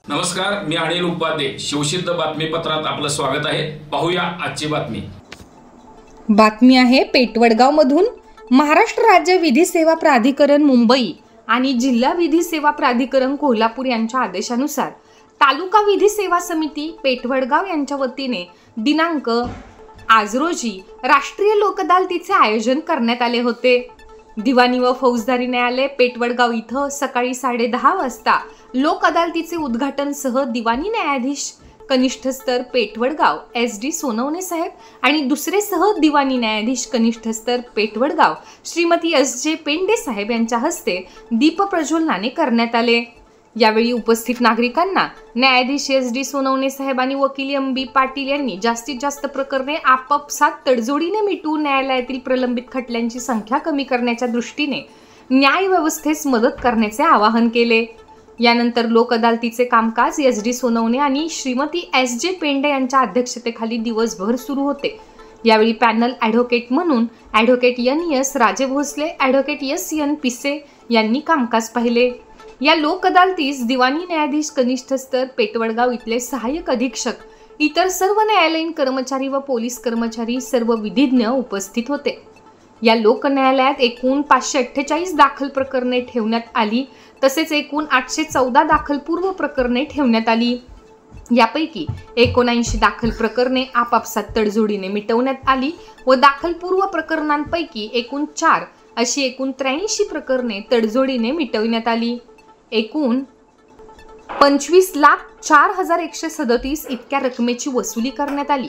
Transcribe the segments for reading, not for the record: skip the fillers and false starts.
नमस्कार, मी अनिल उपाध्ये. शिवसिद्ध बातमीपत्रात आपलं स्वागत आहे. पाहूया आजची बातमी. बातमी आहे पेटवडगाव मधून. महाराष्ट्र राज्य विधी सेवा प्राधिकरण मुंबई आणि जिल्हा विधी सेवा प्राधिकरण कोल्हापूर यांच्या आदेशानुसार तालुका विधी सेवा समिती पेटवडगाव यांच्या वतीने दिनांक आज रोजी राष्ट्रीय लोक अदालतीचे आयोजन करण्यात आले होते. दिवाणी व फौजदारी न्यायालय पेटवडगाव इथं सकाळी 10:30 वाजता लोक अदालतीचे उद्घाटन सह दिवाणी न्यायाधीश कनिष्ठ स्तर पेटवडगाव SD सोनवणे साहेब आणि दुसरे सह दिवाणी न्यायाधीश कनिष्ठ स्तर पेटवडगाव श्रीमती SJ पेंडे साहेब यांच्या हस्ते दीप प्रज्वलनाने करण्यात आले. यावेळी उपस्थित नागरिकांना न्यायाधीश SD सोनवणे साहेब आणि वकील MB पाटील यांनी जास्तीत जास्त प्रकरणे आपापसात तडजोडीने मिटवून न्यायालयातील प्रलंबित खटल्यांची संख्या कमी करण्याच्या दृष्टीने न्याय व्यवस्थेस मदत करण्याचे आवाहन केले. यानंतर लोक अदालतीचे कामकाज SD सोनवणे आणि श्रीमती SJ पेंडे यांच्या अध्यक्षतेखाली दिवसभर सुरू होते. यावेळी पॅनल ॲडव्होकेट म्हणून advocate NS Raje Bhosale, advocate SN पिसे यांनी कामकाज पाहिले. या लोक अदालतीस दिवाणी न्यायाधीश कनिष्ठ स्तर पेटवडगाव इथले सहाय्यक अधीक्षक, इतर सर्व न्यायालयीन कर्मचारी व पोलीस कर्मचारी, सर्व विधिज्ञ उपस्थित होते. या लोक न्यायालयात एकूण 548 दाखल प्रकरणे ठेवण्यात आली. तसेच एकूण 814 दाखलपूर्व प्रकरणे ठेवण्यात आली. यापैकी 79 दाखल प्रकरणे आपापसात तडजोडीने मिटवण्यात आली व दाखलपूर्व प्रकरणांपैकी एकूण 4 अशी एकूण 83 प्रकरणे तडजोडीने मिटवण्यात आली. एकूण 25,04,137 इतक्या रकमेची वसुली करण्यात आली.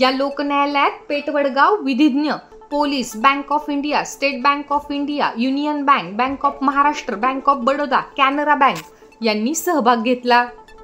या लोक न्यायालयात पेटवडगाव विधिज्ञ, police, bank of India, state bank of India, union bank, bank of Maharashtra, bank of Baroda, Canara bank यांनी सहभाग घेतला.